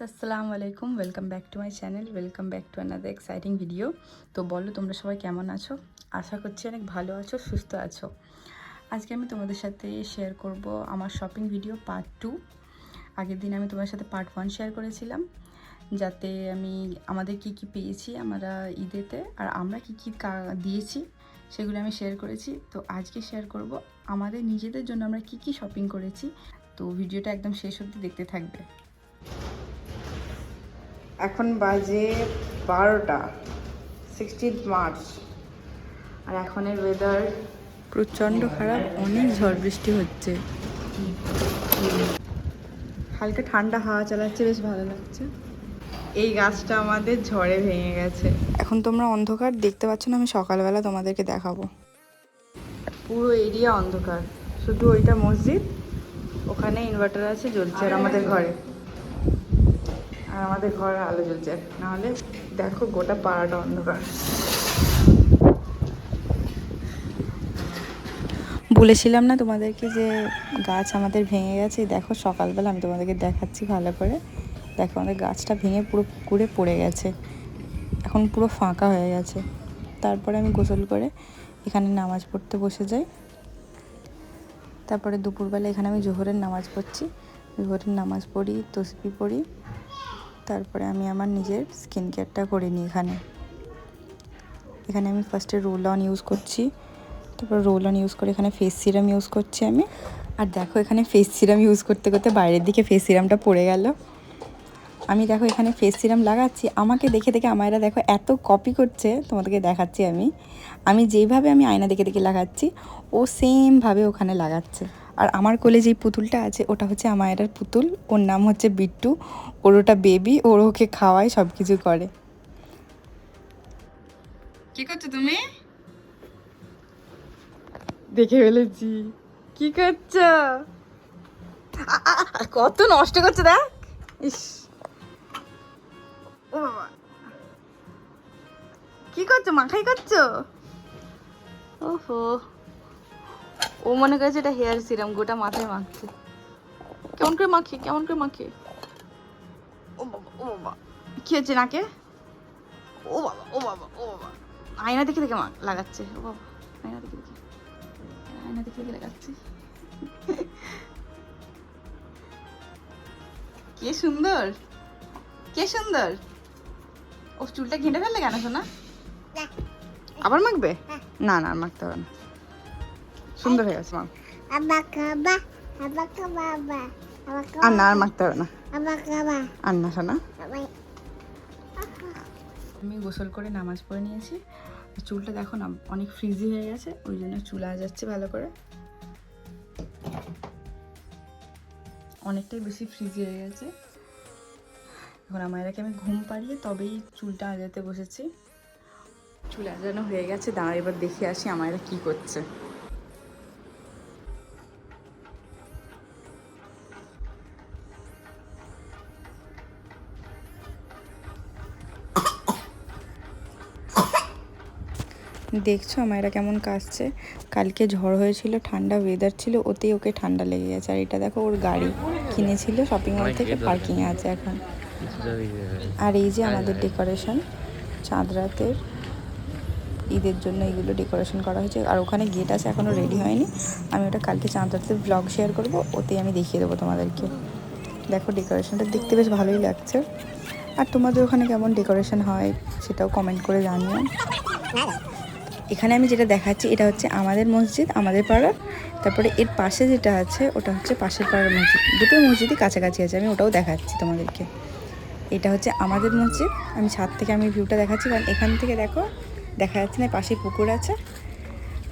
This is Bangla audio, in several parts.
আসসালামু আলাইকুম, welcome back to my channel, welcome back to another exciting video. তো বলো, তোমরা সবাই কেমন আছো? আশা করছি অনেক ভালো আছো, সুস্থ আছো। আজকে আমি তোমাদের সাথে শেয়ার করব আমার শপিং ভিডিও পার্ট 2। আগের দিন আমি তোমাদের সাথে পার্ট 1 শেয়ার করেছিলাম, যাতে আমি আমাদের কি কি পেয়েছি আমরা ঈদেতে আর আমরা কি কি দিয়েছি সেগুলো আমি শেয়ার করেছি। তো আজকে শেয়ার করব আমাদের নিজেদের জন্য আমরা কি কি শপিং করেছি। তো ভিডিওটা একদম শেষ অবধি দেখতে থাকবে। এখন বাজে 12টা, 16 মার্চ, আর এখনের ওয়েদার প্রচণ্ড খারাপ, অনেক ঝড় বৃষ্টি হচ্ছে, হালকা ঠান্ডা হাওয়া চালাচ্ছে, বেশ ভালো লাগছে। এই গাছটা আমাদের ঝড়ে ভেঙে গেছে। এখন তোমরা অন্ধকার দেখতে পাচ্ছ না, আমি সকালবেলা তোমাদেরকে দেখাবো। পুরো এরিয়া অন্ধকার, শুধু ওইটা মসজিদ, ওখানে ইনভার্টার আছে, জ্বলছে, আর আমাদের ঘরে, আর আমাদের ঘরে আলো জ্বলছে। নাহলে দেখো গোটা পাড়াটা অন্ধকার। বলেছিলাম না তোমাদেরকে যে গাছ আমাদের ভেঙে গেছে? দেখো সকালবেলা আমি তোমাদেরকে দেখাচ্ছি ভালো করে। দেখো আমাদের গাছটা ভেঙে পুরো পুকুরে পড়ে গেছে, এখন পুরো ফাঁকা হয়ে গেছে। তারপরে আমি গোসল করে এখানে নামাজ পড়তে বসে যাই। তারপরে দুপুরবেলা এখানে আমি জোহরের নামাজ পড়ছি, জোহরের নামাজ পড়ি, তসবিহ পড়ি। তারপরে আমি আমার নিজের স্কিন কেয়ারটা করে নিই। এখানে আমি ফার্স্টে রোল অন ইউজ করছি, তারপর রোল অন ইউজ করে এখানে ফেস সিরাম ইউজ করছি আমি। আর দেখো এখানে ফেস সিরাম ইউজ করতে করতে বাইরের দিকে ফেস সিরামটা পড়ে গেল। আমি দেখো এখানে ফেস সিরাম লাগাচ্ছি, আমাকে দেখে দেখে আমায়রা দেখো এত কপি করছে, তোমাদেরকে দেখাচ্ছি আমি যেইভাবে আমি আয়না দেখে দেখে লাগাচ্ছি, ও সেমভাবে ওখানে লাগাচ্ছে। আর আমার কোলে যেই পুতুলটা আছে ওটা হচ্ছে আমায়রার পুতুল, ওর নাম হচ্ছে বিট্টু। ওর ওটা বেবি, ওর ওকে খাওয়ায়, সব কিছু করে। কি করছো তুমি? দেখে ফেলেছি, কি করছো? কত নষ্ট করছে দেখ। ইস, ও বাবা, কি করছো? মাখাই করছো? ওহো, ও মনে করেছে এটা হেয়ার সিরাম, গোটা মাথায় মাখছে। কেমন করে মাখে, কেমন করে মাখে? ও বাবা, ও বাবা, কি হচ্ছে নাকে? ও বাবা, ও বাবা, ও বাবা, আয়না দেখে দেখে লাগাচ্ছে। ও বাবা, আয়না দেখে দেখে, আয়না দেখে দেখে লাগাচ্ছে। কে সুন্দর, কে সুন্দর। ও চুলটা ঘেঁটে ফেললে কেন শোনা? আবার মাখবে? না না, আর মাখতে হবে না, সুন্দর হয়ে গেছে। আর না, আর মাখতে হবে না, আর না শোনা। আমি গোসল করে নামাজ পড়ে নিয়েছি। চুলটা দেখো না অনেক ফ্রিজি হয়ে গেছে, ওই জন্য চুল যাচ্ছে ভালো করে, অনেকটাই বেশি ফ্রিজি হয়ে গেছে। এখন আমায়রাকে আমি ঘুম পাড়িয়ে তবেই চুলটা আজাতে বসেছি। চুল আজানো হয়ে গেছে, দাঁড়া এবার দেখে আসি আমায়রা কি করছে। দেখছো আমায়রা কেমন কাশছে? কালকে ঝড় হয়েছিল, ঠান্ডা ওয়েদার ছিল, ওতেই ওকে ঠান্ডা লেগে গেছে। আর এটা দেখো ওর গাড়ি কিনেছিল শপিং মল থেকে, পার্কিংয়ে আছে এখন। আর এই যে আমাদের ডেকোরেশন, চাঁদ রাতের ঈদের জন্য এগুলো ডেকোরেশন করা হয়েছে। আর ওখানে গেট আছে, এখনও রেডি হয়নি। আমি ওটা কালকে চাঁদ রাতের ব্লগ শেয়ার করবো, ওতেই আমি দেখিয়ে দেবো তোমাদেরকে। দেখো ডেকোরেশনটা দেখতে বেশ ভালোই লাগছে। আর তোমাদের ওখানে কেমন ডেকোরেশন হয় সেটাও কমেন্ট করে জানিও। এখানে আমি যেটা দেখাচ্ছি এটা হচ্ছে আমাদের মসজিদ, আমাদের পাড়ার। তারপরে এর পাশে যেটা আছে ওটা হচ্ছে পাশের পাড়ার মসজিদ, দুটো মসজিদই কাছাকাছি আছে, আমি ওটাও দেখাচ্ছি তোমাদেরকে। এটা হচ্ছে আমাদের মসজিদ, আমি ছাদ থেকে আমি ভিউটা দেখাচ্ছি, কারণ এখান থেকে দেখো দেখা যাচ্ছে না, পাশে পুকুর আছে।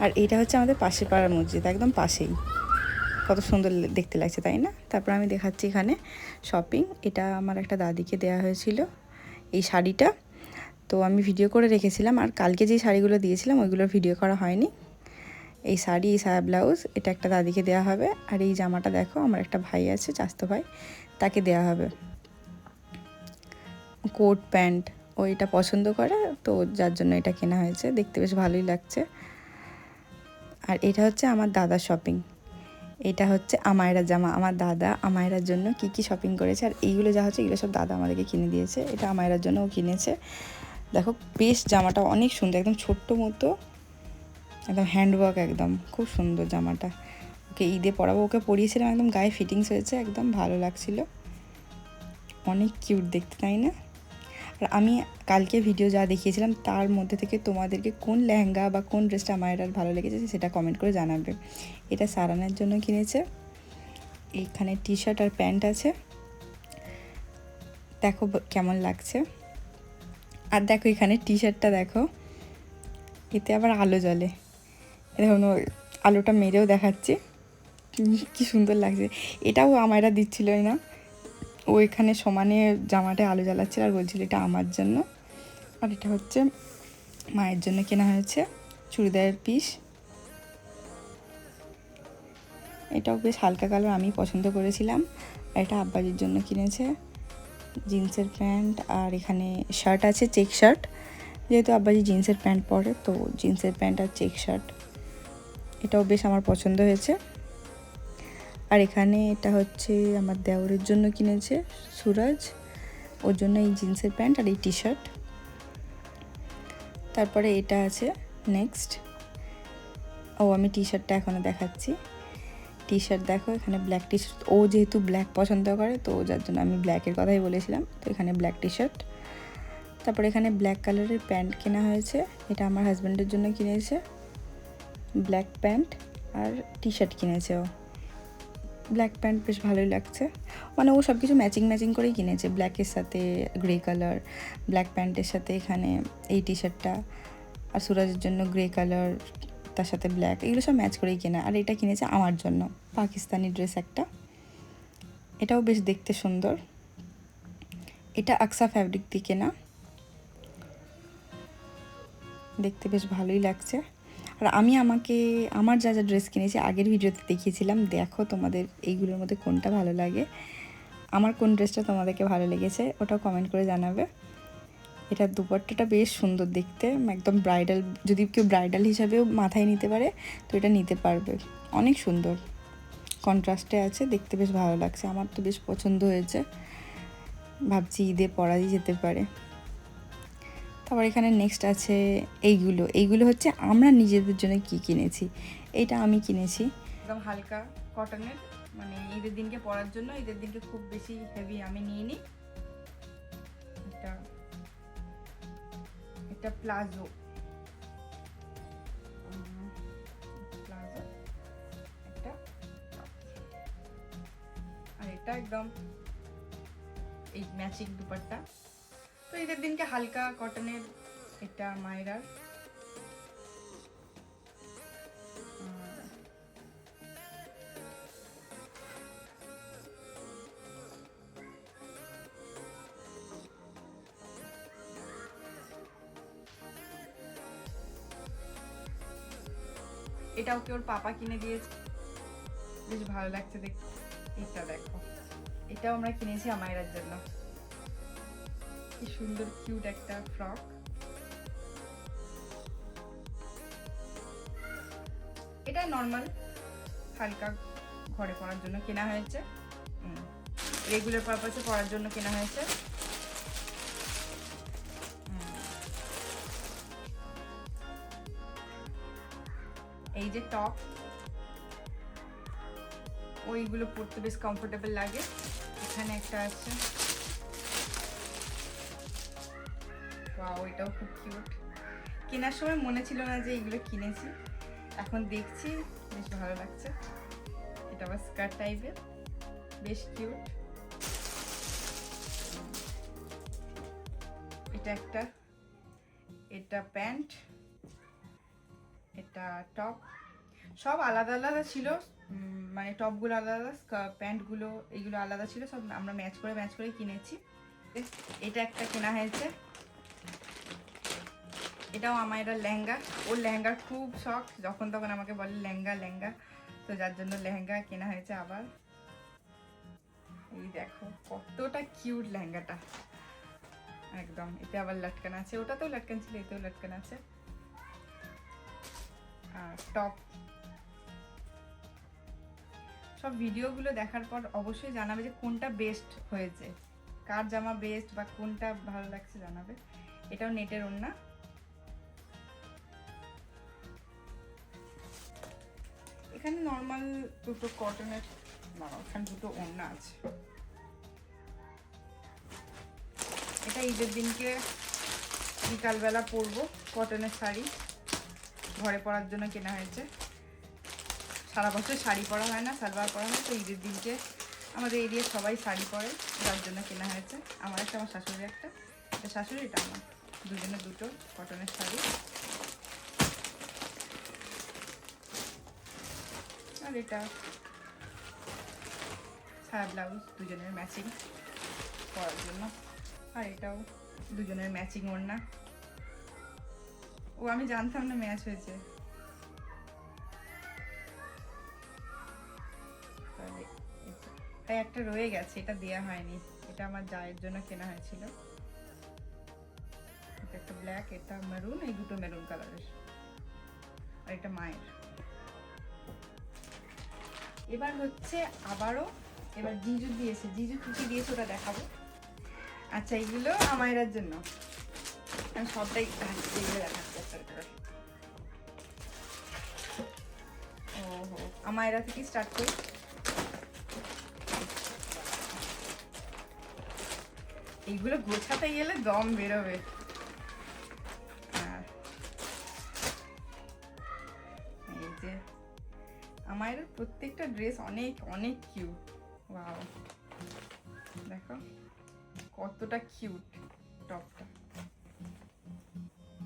আর এইটা হচ্ছে আমাদের পাশের পাড়ার মসজিদ, একদম পাশেই। কত সুন্দর দেখতে লাগছে, তাই না? তারপর আমি দেখাচ্ছি এখানে শপিং। এটা আমার একটা দাদিকে দেওয়া হয়েছিল, এই শাড়িটা। তো আমি ভিডিও করে রেখেছিলাম, আর কালকে যেই শাড়িগুলো দিয়েছিলাম ওইগুলোর ভিডিও করা হয়নি। এই শাড়ি, এই সায়া ব্লাউজ, এটা একটা দাদিকে দেওয়া হবে। আর এই জামাটা দেখো আমার একটা ভাই আছে, চাস্তো ভাই, তাকে দেওয়া হবে। কোট প্যান্ট ও এটা পছন্দ করে, তো যার জন্য এটা কেনা হয়েছে, দেখতে বেশ ভালোই লাগছে। আর এটা হচ্ছে আমার দাদার শপিং, এটা হচ্ছে আমায়রা জামা। আমার দাদা আমায়রার জন্য কি কি শপিং করেছে, আর এইগুলো যা হচ্ছে এগুলো সব দাদা আমাদেরকে কিনে দিয়েছে। এটা আমায়রার জন্য ও কিনেছে। দেখো বেশ জামাটা অনেক সুন্দর, একদম ছোট্ট মতো, একদম হ্যান্ডওয়ার্ক, একদম খুব সুন্দর জামাটা। ওকে ঈদে পরাবো, ওকে পরিয়েছিলাম, একদম গায়ে ফিটিংস হয়েছে, একদম ভালো লাগছিল, অনেক কিউট দেখতে, তাই না? আর আমি কালকে ভিডিও যা দেখিয়েছিলাম তার মধ্যে থেকে তোমাদেরকে কোন লেহেঙ্গা বা কোন ড্রেসটা আমার ভালো লেগেছে সেটা কমেন্ট করে জানাবে। এটা সারানার জন্য কিনেছে। এইখানে টি শার্ট আর প্যান্ট আছে, দেখো কেমন লাগছে। আর দেখো এখানে টি শার্টটা দেখো, এতে আবার আলো জ্বলে, দেখুন আলোটা মেরেও দেখাচ্ছি, কি সুন্দর লাগছে। এটাও আমায়রা দিচ্ছিলই না, ও এখানে সমানে জামাটা আলো জ্বালাচ্ছিল আর বলছিল এটা আমার জন্য। আর এটা হচ্ছে মায়ের জন্য কেনা হয়েছে চুড়িদারের পিস, এটাও বেশ হালকা কালার, আমি পছন্দ করেছিলাম। আর এটা আব্বাজির জন্য কিনেছে জিন্সের প্যান্ট, আর এখানে শার্ট আছে চেক শার্ট, যেহেতু আব্বাজি জিন্সের প্যান্ট পরে তো জিন্সের প্যান্ট আর চেক শার্ট, এটাও বেশ আমার পছন্দ হয়েছে। আর এখানে এটা হচ্ছে আমার দেওরের জন্য কিনেছে সুরাজ, ওর জন্য এই জিন্সের প্যান্ট আর এই টি শার্ট। তারপরে এটা আছে নেক্সট, আমি টি শার্টটা এখনও দেখাচ্ছি। টি শার্ট দেখো, এখানে ব্ল্যাক টি শার্ট, ও যেহেতু ব্ল্যাক পছন্দ করে তো যার জন্য আমি ব্ল্যাকের কথাই বলেছিলাম, তো এখানে ব্ল্যাক টি শার্ট। তারপরে এখানে ব্ল্যাক কালারের প্যান্ট কেনা হয়েছে, এটা আমার হাজব্যান্ডের জন্য কিনেছে, ব্ল্যাক প্যান্ট আর টি শার্ট কিনেছে ও। ব্ল্যাক প্যান্ট বেশ ভালোই লাগছে, মানে ও সব কিছু ম্যাচিং ম্যাচিং করেই কিনেছে, ব্ল্যাকের সাথে গ্রে কালার, ব্ল্যাক প্যান্টের সাথে এখানে এই টি শার্টটা, আর সুরাজের জন্য গ্রে কালার তার সাথে ব্ল্যাক, এগুলো সব ম্যাচ করেই কেনা। আর এটা কিনেছে আমার জন্য পাকিস্তানি ড্রেস একটা, এটাও বেশ দেখতে সুন্দর, এটা আকসা ফ্যাব্রিক দিয়ে কেনা, দেখতে বেশ ভালোই লাগছে। আর আমি আমার যা যা ড্রেস কিনেছি আগের ভিডিওতে দেখিয়েছিলাম, দেখো তোমাদের এইগুলোর মধ্যে কোনটা ভালো লাগে, আমার কোন ড্রেসটা তোমাদেরকে ভালো লেগেছে ওটাও কমেন্ট করে জানাবে। এটা দুপাট্টাটা বেশ সুন্দর দেখতে, একদম ব্রাইডাল, যদি কেউ ব্রাইডাল হিসাবেও মাথায় নিতে পারে তো এটা নিতে পারবে, অনেক সুন্দর কন্ট্রাস্টে আছে, দেখতে বেশ ভালো লাগছে, আমার তো বেশ পছন্দ হয়েছে, ভাবছি ঈদে পরাই যেতে পারে। তারপর এখানে নেক্সট আছে এইগুলো হচ্ছে আমরা নিজেদের জন্য কি কিনেছি। এটা আমি কিনেছি একদম হালকা কটনের, মানে ঈদের দিনকে পরার জন্য, ঈদের দিনকে খুব বেশি হেভি আমি নিইনি। এটা প্লাজো, একটা, আর এটা একদম এই ম্যাচিং দুপাট্টা, তো ঈদের দিনকে হালকা কটনের, এটা মায়েরার। এটাও কি ওর পাপা কিনে দিয়েছে, বেশ ভালো লাগছে দেখতে। এটা দেখো, এটাও আমরা কিনেছি আমায়রার জন্য, কি সুন্দর কিউট একটা ফ্রক। এটা নর্মাল হালকা ঘরে পরার জন্য কেনা হয়েছে, রেগুলার পারপাসে পরার জন্য কেনা হয়েছে। এই যে টপ, ওইগুলো পরতে বেশ কমফোর্টেবল লাগে। এখানে একটা আছে, ওয়াও এটাও খুব কিউট, কেনার সময় মনে ছিল না যে এইগুলো কিনেছি, এখন দেখছি বেশ ভালো লাগছে। এটা আবার স্কার্ট টাইপের, বেশ কিউট। এটা একটা, এটা প্যান্ট, এটা টপ, সব আলাদা আলাদা ছিল, মানে টপগুলো আলাদা আলাদা, প্যান্টগুলো এইগুলো আলাদা ছিল, সব আমরা ম্যাচ করে কিনেছি। এটা একটা কেনা হয়েছে, এটাও আমার এটা লেহেঙ্গা, ওর লেহেঙ্গার খুব শখ, যখন তখন আমাকে বলে লেহেঙ্গা, তো যার জন্য লেহেঙ্গা কেনা হয়েছে আবার। এই দেখো কতটা কিউট লেহেঙ্গাটা, একদম। এতে আবার লটকান আছে, ওটাতেও লটকান ছিল, এতেও লটকান আছে। আর টপ, সব ভিডিওগুলো দেখার পর অবশ্যই জানাবে যে কোনটা বেস্ট হয়েছে, কার জামা বেস্ট বা কোনটা ভালো লাগছে জানাবে। এটাও নেটের ওড়না। এখানে নর্মাল দুটো কটনের, না এখানে দুটো ওড়না আছে। এটা ঈদের দিনকে বিকালবেলা পরবো, কটনের শাড়ি ঘরে পরার জন্য কেনা হয়েছে। সারা বছর শাড়ি পরা হয় না, সালোয়ার পরা হয়, তো ঈদের দিনকে আমাদের এরিয়ার সবাই শাড়ি পরে, যার জন্য কেনা হয়েছে। আমার একটা, আমার শাশুড়ি একটা, এটা শাশুড়ি এটা আমার, দুজনের দুটো কটনের শাড়ি। আর এটা সায়া ব্লাউজ, দুজনের ম্যাচিং পরার জন্য। আর এটাও দুজনের ম্যাচিং ওড়না। ও আমি জানতাম না ম্যাচ হয়েছে। তাই একটা রয়ে গেছে, এটা দেয়া হয়নি, এটা আমার জায়ের জন্য কেনা হয়েছিল। এটা একটা ব্ল্যাক, এটা মেরুন, এই দুটো মেরুন কালারের। আর এটা মায়ের। এবার হচ্ছে আবারও, এবার জিজু দিয়েছে, জিজু কি দিয়েছে ওটা দেখাবো। আচ্ছা এইগুলো আমায়রার জন্য, আমি সবটাই এইগুলো দেখাচ্ছি একটা করে। ওহো, আমায়রা থেকে স্টার্ট করি। এইগুলো গোছাতে গেলে দম বেরোবে। এই যে আমার প্রত্যেকটা ড্রেস অনেক অনেক কিউট। ওয়াও, দেখো কতটা কিউট টপটা।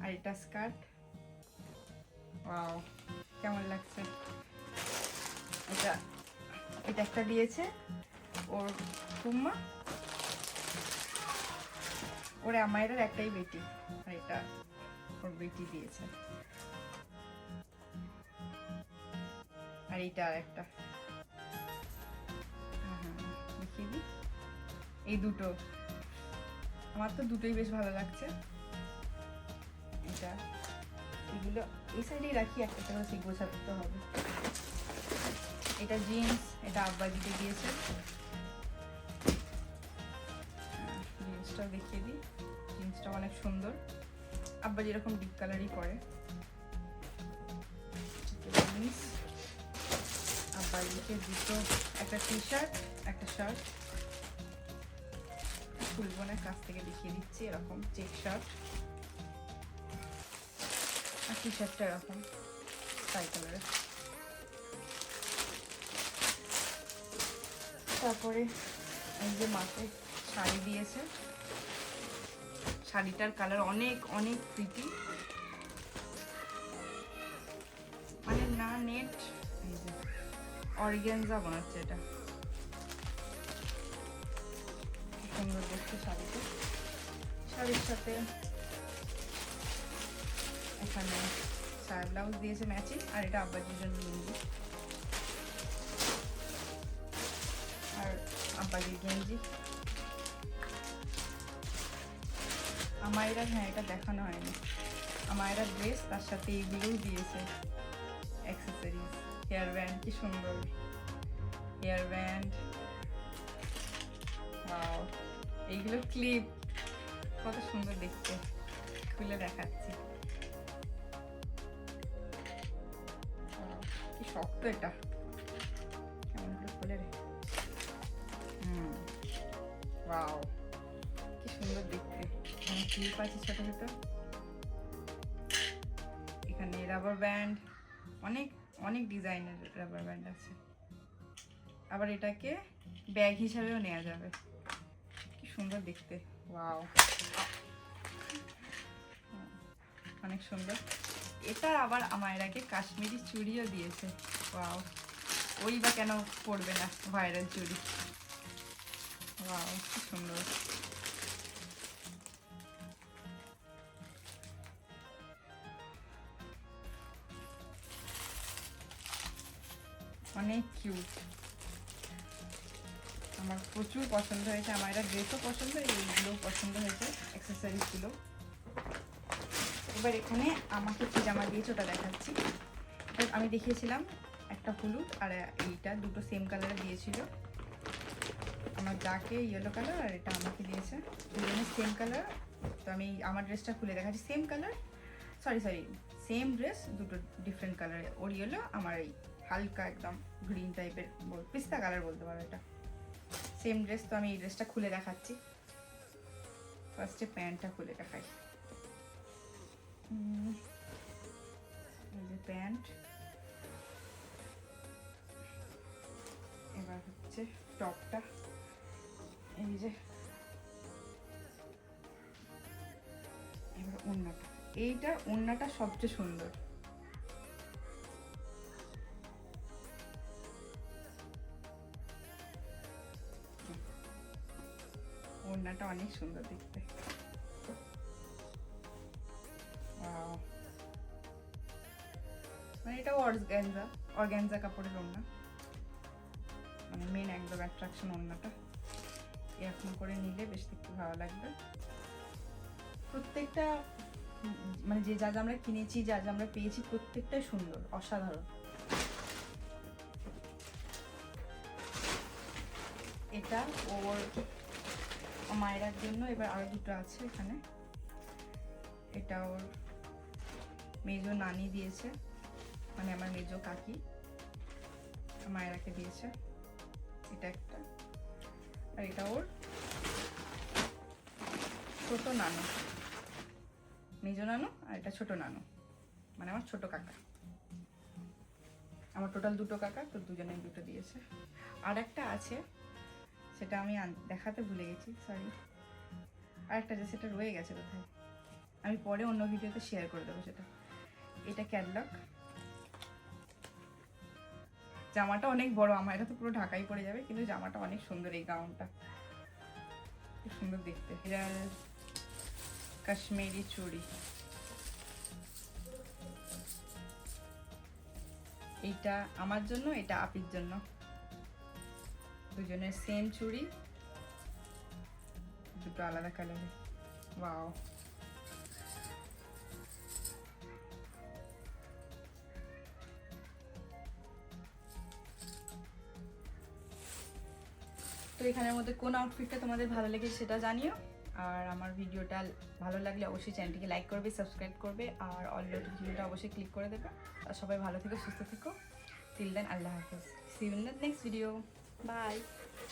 আর এটা স্কার্ট। ওয়াও, কেমন লাগছে। এটা এটা একটা দিয়েছে ওর ঠাম্মা, ওর আমায়ের একটাই বেটি, আর এটা ওর বেটি দিয়েছে। আর এইটা আর একটা দেখিয়ে দিই। এই দুটো আমার তো দুটোই বেশ ভালো লাগছে। এটা এগুলো এই সাইডেই রাখি, একটা করে সেই গোছাতে হবে। এটা জিন্স, এটা আব্বা দিতে দিয়েছে। জিন্সটাও দেখিয়ে দিই, জিন্সটা অনেক সুন্দর, আব্বা যেরকম ডিপ কালারই করে। জিন্স আব্বা দিকে দুটো, একটা টি শার্ট, একটা শার্ট। ফুলবনের কাছ থেকে দেখিয়ে দিচ্ছি, এরকম চেক শার্ট, আর টি শার্টটা এরকম স্কাই কালারের। তারপরে এই যে মাকে শাড়ি দিয়েছে, শাড়িটার কালার অনেক অনেক প্রিটি, মানে না নেট, এই যে অর্গানজা বানাচ্ছে। এটা সুন্দর দেখতে শাড়িতে। শাড়ির সাথে এখানে সায়া ব্লাউজ দিয়েছে ম্যাচিং, আর এটা আব্বাজির জন্য লুঙ্গি, আর আব্বাজির গেঞ্জি। আমায়রা, হ্যাঁ এটা দেখানো হয়নি, আমায়রা ড্রেস, তার সাথে এইগুলোও দিয়েছে অ্যাক্সেসরিজ। হেয়ার ব্যান্ড, কি সুন্দর হেয়ার ব্যান্ড। এইগুলো ক্লিপ, কত সুন্দর দেখতে, খুলে দেখাচ্ছি। কি শক্ত এটা, কেমন করে খুলে রে। ওয়াও, কি সুন্দর দেখতে। এখানে ক্লিপ আছে ছোট ছোট, এখানে রাবার ব্যান্ড, অনেক অনেক ডিজাইনের রাবার ব্যান্ড আছে। আবার এটাকে ব্যাগ হিসাবেও নেওয়া যাবে, কি সুন্দর দেখতে। ওয়াও, অনেক সুন্দর। এটা আবার আমায়রাকে কাশ্মীরি চুড়িও দিয়েছে। ওয়াও, ওই বা কেন পরবে না ভাইরাল চুড়ি। ওয়াও, কি সুন্দর। অনেক কিউট, আমার প্রচুর পছন্দ হয়েছে। আমার এটা ড্রেসও পছন্দ, এইগুলোও পছন্দ হয়েছে, অ্যাক্সেসরিজগুলো। এবার এখানে আমাকে কি জামা দিয়েছে ওটা দেখাচ্ছি। আমি দেখিয়েছিলাম একটা হলুদ আর এইটা দুটো সেম কালারে দিয়েছিল। আমার যাকে ইয়েলো কালার আর এটা আমাকে দিয়েছে, দুজনের সেম কালার। তো আমি আমার ড্রেসটা খুলে দেখাচ্ছি, same colour, sorry same dress, দুটো ডিফারেন্ট কালারে। ওর ইয়েলো, আমার এই হালকা একদম গ্রিন টাইপের, পিস্তা কালার বলতে পারো এটা, সেম ড্রেস। তো আমি এই ড্রেসটা খুলে দেখাচ্ছি। ফার্স্টে প্যান্টটা খুলে দেখাই। এই যে প্যান্ট, এবার হচ্ছে টপটা, এই যে এবার ওড়নাটা, এইটা ওড়নাটা সবচেয়ে সুন্দর। ওড়নাটা অনেক সুন্দর দেখতে। মানে এটা অর্গ্যানজা কাপড়ের ওড়না, মানে মেন একদম অ্যাট্রাকশন ওড়নাটা। এরকম করে নিলে বেশ দেখতে ভালো লাগবে। প্রত্যেকটা মানে যে যা আমরা কিনেছি, যা আমরা পেয়েছি, প্রত্যেকটাই সুন্দর, অসাধারণ। এটা ওর মায়েরার জন্য। এবার আরো দুটো আছে এখানে। এটা ওর মেজো নানি দিয়েছে, মানে আমার মেজো কাকি মায়েরাকে দিয়েছে, এটা একটা। আর এটা ওর ছোট নানু, মেজো নানু, আর এটা ছোট নানু, মানে আমার ছোট কাকা। আমার টোটাল দুটো কাকা, তো দুজনে দুটো দিয়েছে। আর একটা আছে, সেটা আমি দেখাতে ভুলে গেছি, সরি। আর একটা যে সেটা রয়ে গেছে কোথায়, আমি পরে অন্য ভিডিওতে শেয়ার করে দেবো সেটা। এটা ক্যাটলগ। জামাটা অনেক বড়, আমার এটা তো পুরো ঢাকাই পড়ে যাবে, কিন্তু জামাটা অনেক সুন্দর। এই গাউনটা খুব সুন্দর দেখতে। এটা কাশ্মীরি চুড়ি, এইটা আমার জন্য, এটা আপির জন্য। দুজনের সেম চুড়ি, দুটো আলাদা কালারে। ওয়াও, তো এখানের মধ্যে কোন আউটফিটটা তোমাদের ভালো লেগেছে সেটা জানিও। আর আমার ভিডিওটা ভালো লাগলে অবশ্যই চ্যানেলটিকে লাইক করবে, সাবস্ক্রাইব করবে, আর অল নোটিফিকেশনটা অবশ্যই ক্লিক করে দেবে। আর সবাই ভালো থেকো, সুস্থ থেকো। টিল দেন, আল্লাহ হাফেজ। See you in the next video. By.